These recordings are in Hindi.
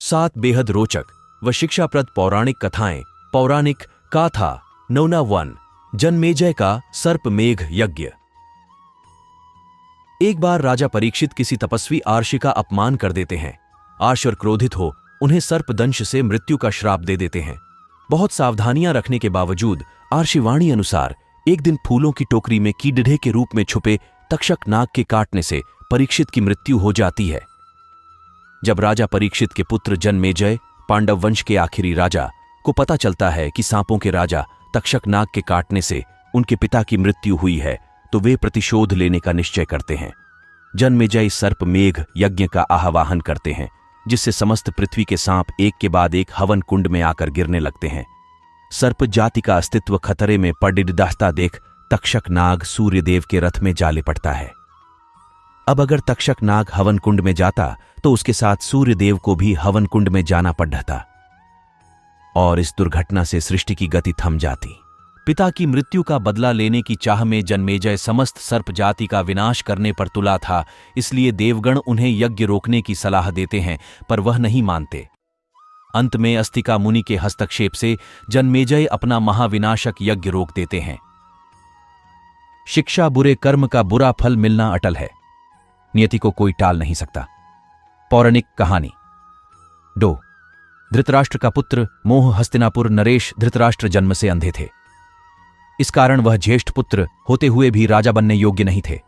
7 बेहद रोचक व शिक्षाप्रद पौराणिक कथाएं। पौराणिक गाथा 9 जन्मेजय का सर्प मेघ यज्ञ। एक बार राजा परीक्षित किसी तपस्वी आर्षि का अपमान कर देते हैं। आर्ष और क्रोधित हो उन्हें सर्पदंश से मृत्यु का श्राप दे देते हैं। बहुत सावधानियां रखने के बावजूद आर्षिवाणी अनुसार एक दिन फूलों की टोकरी में कीड़े के रूप में छुपे तक्षक नाग के काटने से परीक्षित की मृत्यु हो जाती है। जब राजा परीक्षित के पुत्र जन्मेजय, पांडव वंश के आखिरी राजा, को पता चलता है कि सांपों के राजा तक्षक नाग के काटने से उनके पिता की मृत्यु हुई है, तो वे प्रतिशोध लेने का निश्चय करते हैं। जन्मेजय सर्प मेघ यज्ञ का आह्वान करते हैं, जिससे समस्त पृथ्वी के सांप एक के बाद एक हवन कुंड में आकर गिरने लगते हैं। सर्प जाति का अस्तित्व खतरे में पड़ता देख तक्षक नाग सूर्यदेव के रथ में जा लिपटता है। अब अगर तक्षक नाग हवन कुंड में जाता तो उसके साथ सूर्यदेव को भी हवन कुंड में जाना पड़ता और इस दुर्घटना से सृष्टि की गति थम जाती। पिता की मृत्यु का बदला लेने की चाह में जन्मेजय समस्त सर्प जाति का विनाश करने पर तुला था, इसलिए देवगण उन्हें यज्ञ रोकने की सलाह देते हैं, पर वह नहीं मानते। अंत में अस्तिका मुनि के हस्तक्षेप से जन्मेजय अपना महाविनाशक यज्ञ रोक देते हैं। शिक्षा बुरे कर्म का बुरा फल मिलना अटल है, नियति को कोई टाल नहीं सकता। पौराणिक कहानी। धृतराष्ट्र का पुत्र मोह हस्तिनापुर नरेश धृतराष्ट्र जन्म से अंधे थे। इस कारण वह ज्येष्ठ पुत्र होते हुए भी राजा बनने योग्य नहीं थे।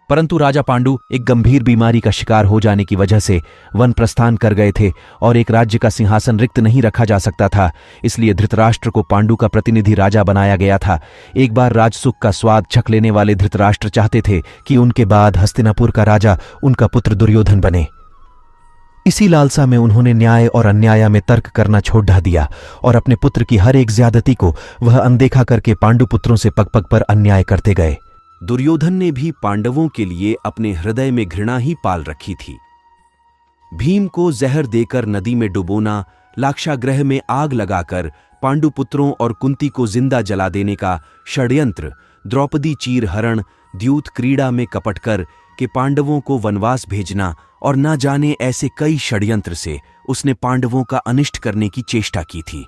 परंतु राजा पांडु एक गंभीर बीमारी का शिकार हो जाने की वजह से वन प्रस्थान कर गए थे और एक राज्य का सिंहासन रिक्त नहीं रखा जा सकता था, इसलिए धृतराष्ट्र को पांडु का प्रतिनिधि राजा बनाया गया था। एक बार राजसुख का स्वाद छक लेने वाले धृतराष्ट्र चाहते थे कि उनके बाद हस्तिनापुर का राजा उनका पुत्र दुर्योधन बने। इसी लालसा में उन्होंने न्याय और अन्याय में तर्क करना छोड़ दिया और अपने पुत्र की हर एक ज्यादती को वह अनदेखा करके पांडु पुत्रों से पग पग पर अन्याय करते गए। दुर्योधन ने भी पांडवों के लिए अपने हृदय में घृणा ही पाल रखी थी। भीम को जहर देकर नदी में डुबोना, लाक्षागृह में आग लगाकर पांडु पुत्रों और कुंती को जिंदा जला देने का षड्यंत्र, द्रौपदी चीरहरण, द्यूत क्रीड़ा में कपट कर के पांडवों को वनवास भेजना और न जाने ऐसे कई षड्यंत्र से उसने पांडवों का अनिष्ट करने की चेष्टा की थी।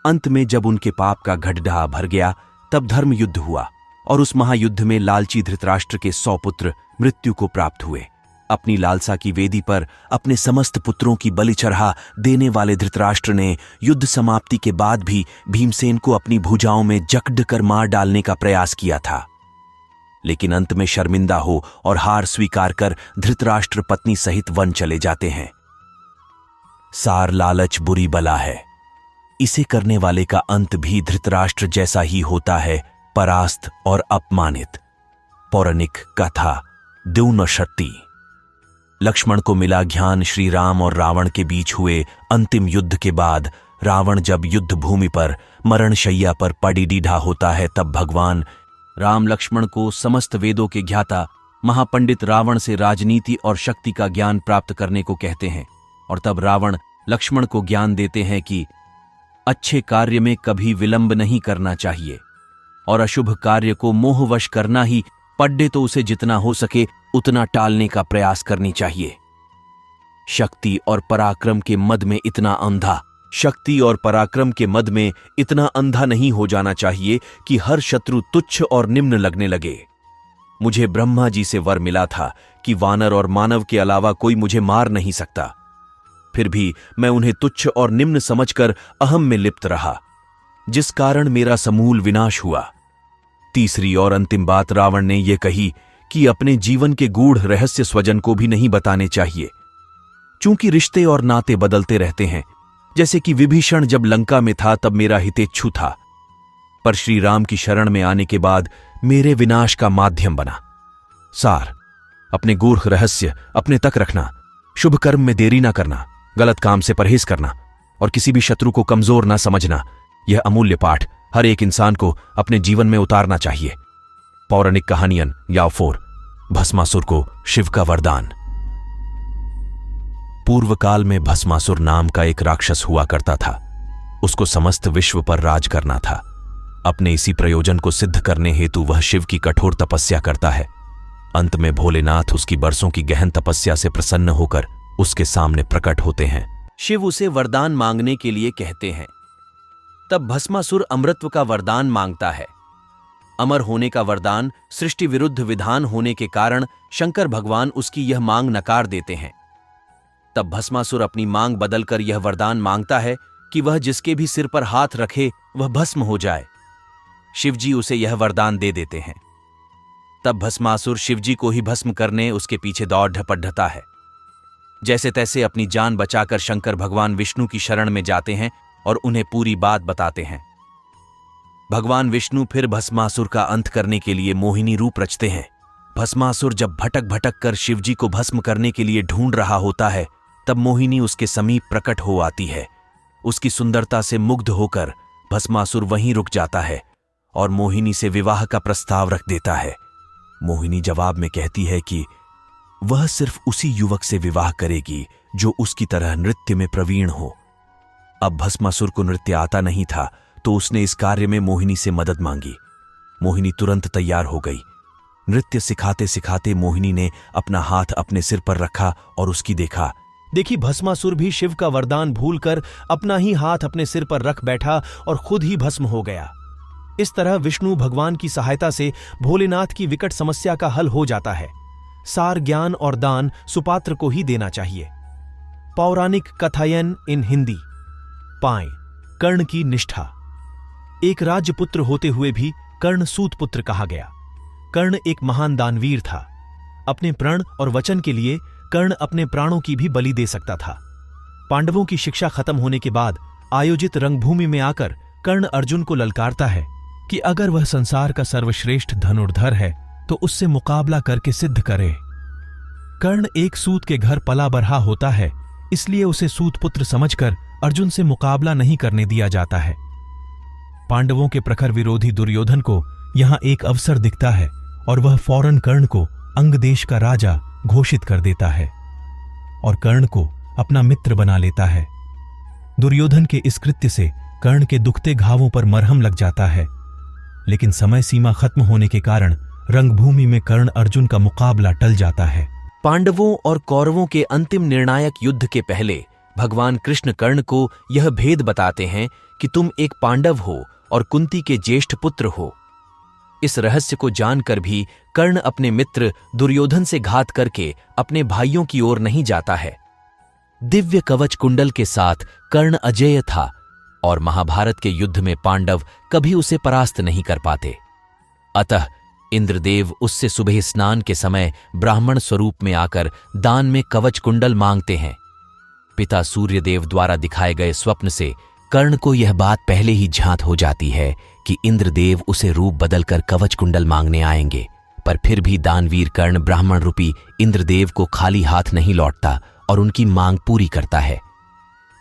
अंत में जब उनके पाप का गड्ढा भर गया तब धर्म युद्ध हुआ और उस महायुद्ध में लालची धृतराष्ट्र के 100 पुत्र मृत्यु को प्राप्त हुए। अपनी लालसा की वेदी पर अपने समस्त पुत्रों की बलि चढ़ा देने वाले धृतराष्ट्र ने युद्ध समाप्ति के बाद भी भीमसेन को अपनी भुजाओं में जकड़ कर मार डालने का प्रयास किया था, लेकिन अंत में शर्मिंदा हो और हार स्वीकार कर धृतराष्ट्र पत्नी सहित वन चले जाते हैं। सार लालच बुरी बला है, इसे करने वाले का अंत भी धृतराष्ट्र जैसा ही होता है, परास्त और अपमानित। पौराणिक कथा 2 लक्ष्मण को मिला ज्ञान श्री राम और रावण के बीच हुए अंतिम युद्ध के बाद रावण जब युद्ध भूमि पर मरणशैया पर पड़ी डीढ़ा होता है, तब भगवान राम लक्ष्मण को समस्त वेदों के ज्ञाता महापंडित रावण से राजनीति और शक्ति का ज्ञान प्राप्त करने को कहते हैं, और तब रावण लक्ष्मण को ज्ञान देते हैं कि अच्छे कार्य में कभी विलंब नहीं करना चाहिए और अशुभ कार्य को मोहवश करना ही पड्डे तो उसे जितना हो सके उतना टालने का प्रयास करनी चाहिए। शक्ति और पराक्रम के मद में इतना अंधा नहीं हो जाना चाहिए कि हर शत्रु तुच्छ और निम्न लगने लगे। मुझे ब्रह्मा जी से वर मिला था कि वानर और मानव के अलावा कोई मुझे मार नहीं सकता, फिर भी मैं उन्हें तुच्छ और निम्न समझकर अहम में लिप्त रहा, जिस कारण मेरा समूल विनाश हुआ। तीसरी और अंतिम बात रावण ने यह कही कि अपने जीवन के गूढ़ रहस्य स्वजन को भी नहीं बताने चाहिए, चूंकि रिश्ते और नाते बदलते रहते हैं। जैसे कि विभीषण जब लंका में था तब मेरा हितेच्छु था, पर श्री राम की शरण में आने के बाद मेरे विनाश का माध्यम बना। सार, अपने गूढ़ रहस्य अपने तक रखना, शुभ कर्म में देरी ना करना, गलत काम से परहेज करना और किसी भी शत्रु को कमजोर ना समझना, यह अमूल्य पाठ हर एक इंसान को अपने जीवन में उतारना चाहिए। पौराणिक कहानियन या 4 भस्मासुर को शिव का वरदान। पूर्व काल में भस्मासुर नाम का एक राक्षस हुआ करता था। उसको समस्त विश्व पर राज करना था। अपने इसी प्रयोजन को सिद्ध करने हेतु वह शिव की कठोर तपस्या करता है। अंत में भोलेनाथ उसकी बरसों की गहन तपस्या से प्रसन्न होकर उसके सामने प्रकट होते हैं। शिव उसे वरदान मांगने के लिए कहते हैं। तब भस्मासुर अमरत्व का वरदान मांगता है। अमर होने का वरदान सृष्टि विरुद्ध विधान होने के कारण शंकर भगवान उसकी यह मांग नकार देते हैं। तब भस्मासुर अपनी मांग बदलकर यह वरदान मांगता है कि वह जिसके भी सिर पर हाथ रखे वह भस्म हो जाए। शिवजी उसे यह वरदान दे देते हैं। तब भस्मासुर शिवजी को ही भस्म करने उसके पीछे दौड़ ढपटता है। जैसे तैसे अपनी जान बचाकर शंकर भगवान विष्णु की शरण में जाते हैं और उन्हें पूरी बात बताते हैं। भगवान विष्णु फिर भस्मासुर का अंत करने के लिए मोहिनी रूप रचते हैं। भस्मासुर जब भटक भटक कर शिवजी को भस्म करने के लिए ढूंढ रहा होता है, तब मोहिनी उसके समीप प्रकट हो आती है। उसकी सुंदरता से मुग्ध होकर भस्मासुर वहीं रुक जाता है और मोहिनी से विवाह का प्रस्ताव रख देता है। मोहिनी जवाब में कहती है कि वह सिर्फ उसी युवक से विवाह करेगी जो उसकी तरह नृत्य में प्रवीण हो। अब भस्मासुर को नृत्य आता नहीं था, तो उसने इस कार्य में मोहिनी से मदद मांगी। मोहिनी तुरंत तैयार हो गई। नृत्य सिखाते सिखाते मोहिनी ने अपना हाथ अपने सिर पर रखा और उसकी देखा। देखी भस्मासुर भी शिव का वरदान भूलकर अपना ही हाथ अपने सिर पर रख बैठा और खुद ही भस्म हो गया। इस तरह विष्णु भगवान की सहायता से भोलेनाथ की विकट समस्या का हल हो जाता है। सार ज्ञान और दान सुपात्र को ही देना चाहिए। पौराणिक कथायन इन हिंदी। पाएं कर्ण की निष्ठा। एक राजपुत्र होते हुए भी कर्ण सूत पुत्र कहा गया। कर्ण एक महान दानवीर था। अपने प्रण और वचन के लिए कर्ण अपने प्राणों की भी बलि दे सकता था। पांडवों की शिक्षा खत्म होने के बाद आयोजित रंगभूमि में आकर कर्ण अर्जुन को ललकारता है कि अगर वह संसार का सर्वश्रेष्ठ धनुर्धर है तो उससे मुकाबला करके सिद्ध करे। कर्ण एक सूत के घर पला बढ़ा होता है, इसलिए उसे सूत पुत्र समझकर अर्जुन से मुकाबला नहीं करने दिया जाता है। पांडवों के प्रखर विरोधी दुर्योधन को यहां एक अवसर दिखता है और वह फौरन कर्ण को अंग देश का राजा घोषित कर देता है और कर्ण को अपना मित्र बना लेता है। दुर्योधन के इस कृत्य से कर्ण के दुखते घावों पर मरहम लग जाता है, लेकिन समय सीमा खत्म होने के कारण रंगभूमि में कर्ण अर्जुन का मुकाबला टल जाता है। पांडवों और कौरवों के अंतिम निर्णायक युद्ध के पहले भगवान कृष्ण कर्ण को यह भेद बताते हैं कि तुम एक पांडव हो और कुंती के ज्येष्ठ पुत्र हो। इस रहस्य को जानकर भी कर्ण अपने मित्र दुर्योधन से घात करके अपने भाइयों की ओर नहीं जाता है। दिव्य कवच कुंडल के साथ कर्ण अजेय था और महाभारत के युद्ध में पांडव कभी उसे परास्त नहीं कर पाते। अतः इंद्रदेव उससे सुबह स्नान के समय ब्राह्मण स्वरूप में आकर दान में कवच कुंडल मांगते हैं। पिता सूर्यदेव द्वारा दिखाए गए स्वप्न से कर्ण को यह बात पहले ही झांत हो जाती है कि इंद्रदेव उसे रूप बदलकर कवच कुंडल मांगने आएंगे, पर फिर भी दानवीर कर्ण ब्राह्मण रूपी इंद्रदेव को खाली हाथ नहीं लौटता और उनकी मांग पूरी करता है।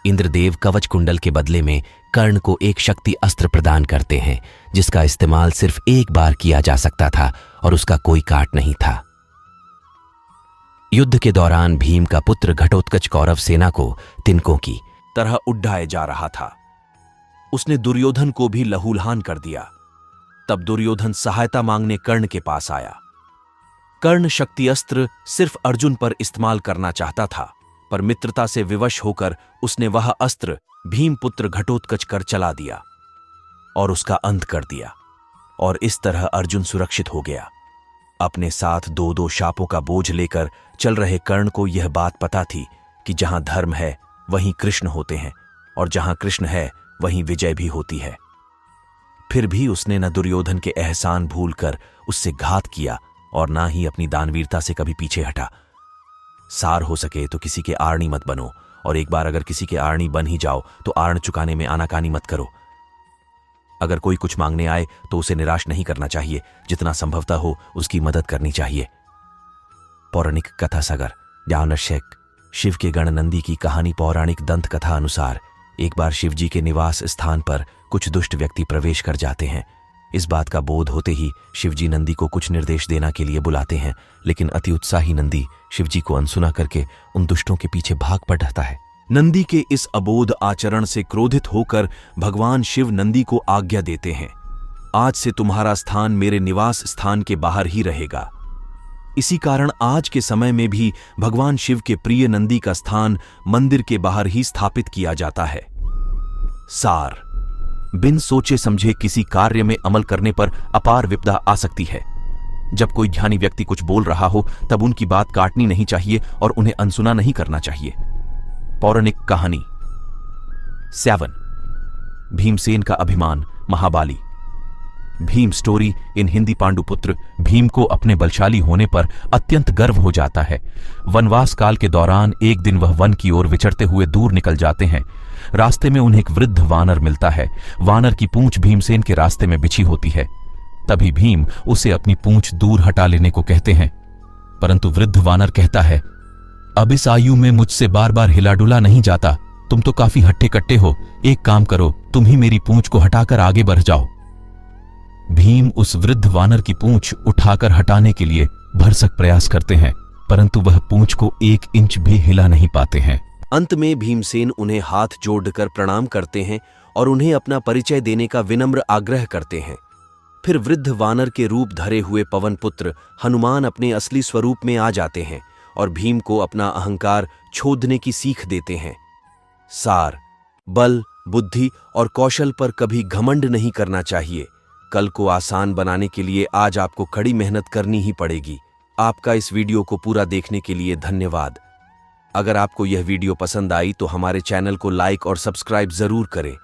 इंद्रदेव कवच कुंडल के बदले में कर्ण को एक शक्ति अस्त्र प्रदान करते हैं, जिसका इस्तेमाल सिर्फ एक बार किया जा सकता था और उसका कोई काट नहीं था। युद्ध के दौरान भीम का पुत्र घटोत्कच कौरव सेना को तिनकों की तरह उड्डाए जा रहा था। उसने दुर्योधन को भी लहूलहान कर दिया। तब दुर्योधन सहायता मांगने कर्ण के पास आया। कर्ण शक्ति अस्त्र सिर्फ अर्जुन पर इस्तेमाल करना चाहता था, पर मित्रता से विवश होकर उसने वह अस्त्र भीम पुत्र घटोत्कच कर चला दिया और उसका अंत कर दिया, और इस तरह अर्जुन सुरक्षित हो गया। अपने साथ दो दो शापों का बोझ लेकर चल रहे कर्ण को यह बात पता थी कि जहां धर्म है वहीं कृष्ण होते हैं, और जहां कृष्ण है वहीं विजय भी होती है। फिर भी उसने न दुर्योधन के एहसान भूलकर उससे घात किया और ना ही अपनी दानवीरता से कभी पीछे हटा। सार हो सके तो किसी के आरणी मत बनो, और एक बार अगर किसी के आरणी बन ही जाओ तो आर्ण चुकाने में आनाकानी मत करो। अगर कोई कुछ मांगने आए तो उसे निराश नहीं करना चाहिए, जितना संभवता हो उसकी मदद करनी चाहिए। पौराणिक कथा सागर ज्ञानशेक शिव के गण नंदी की कहानी। पौराणिक दंत कथा अनुसार एक बार शिवजी के निवास स्थान पर कुछ दुष्ट व्यक्ति प्रवेश कर जाते हैं। इस बात का बोध होते ही शिवजी नंदी को कुछ निर्देश देने के लिए बुलाते हैं, लेकिन अति उत्साही नंदी शिवजी को अनसुना करके उन दुष्टों के पीछे भाग पड़ता है। नंदी के इस अबोध आचरण से क्रोधित होकर भगवान शिव नंदी को आज्ञा देते हैं, आज से तुम्हारा स्थान मेरे निवास स्थान के बाहर ही रहेगा। इसी कारण आज के समय में भी भगवान शिव के प्रिय नंदी का स्थान मंदिर के बाहर ही स्थापित किया जाता है। सार: बिन सोचे समझे किसी कार्य में अमल करने पर अपार विपदा आ सकती है। जब कोई ज्ञानी व्यक्ति कुछ बोल रहा हो तब उनकी बात काटनी नहीं चाहिए और उन्हें अनसुना नहीं करना चाहिए। पौराणिक कहानी 7 भीमसेन का अभिमान महाबाली। Bhim story in Hindi. पांडुपुत्र भीम को अपने बलशाली होने पर अत्यंत गर्व हो जाता है। वनवास काल के दौरान एक दिन वह वन की ओर विचरते हुए दूर निकल जाते हैं। रास्ते में उन्हें एक वृद्ध वानर मिलता है। वानर की पूंछ भीमसेन के रास्ते में बिछी होती है। तभी भीम उसे अपनी पूंछ दूर हटा लेने को कहते हैं, परंतु वृद्ध वानर कहता है, अब इस आयु में मुझसे बार बार हिला डुला नहीं जाता। तुम तो काफी हट्टे कट्टे हो। एक काम करो, तुम ही मेरी पूंछ को हटाकर आगे बढ़ जाओ। भीम उस वृद्ध वानर की पूंछ उठाकर हटाने के लिए भरसक प्रयास करते हैं, परंतु वह पूंछ को 1 इंच भी हिला नहीं पाते हैं। अंत में भीमसेन उन्हें हाथ जोड़कर प्रणाम करते हैं और उन्हें अपना परिचय देने का विनम्र आग्रह करते हैं। फिर वृद्ध वानर के रूप धरे हुए पवन पुत्र हनुमान अपने असली स्वरूप में आ जाते हैं और भीम को अपना अहंकार छोड़ने की सीख देते हैं। सार: बल, बुद्धि और कौशल पर कभी घमंड नहीं करना चाहिए। कल को आसान बनाने के लिए आज आपको कड़ी मेहनत करनी ही पड़ेगी। आपका इस वीडियो को पूरा देखने के लिए धन्यवाद। अगर आपको यह वीडियो पसंद आई तो हमारे चैनल को लाइक और सब्सक्राइब जरूर करें।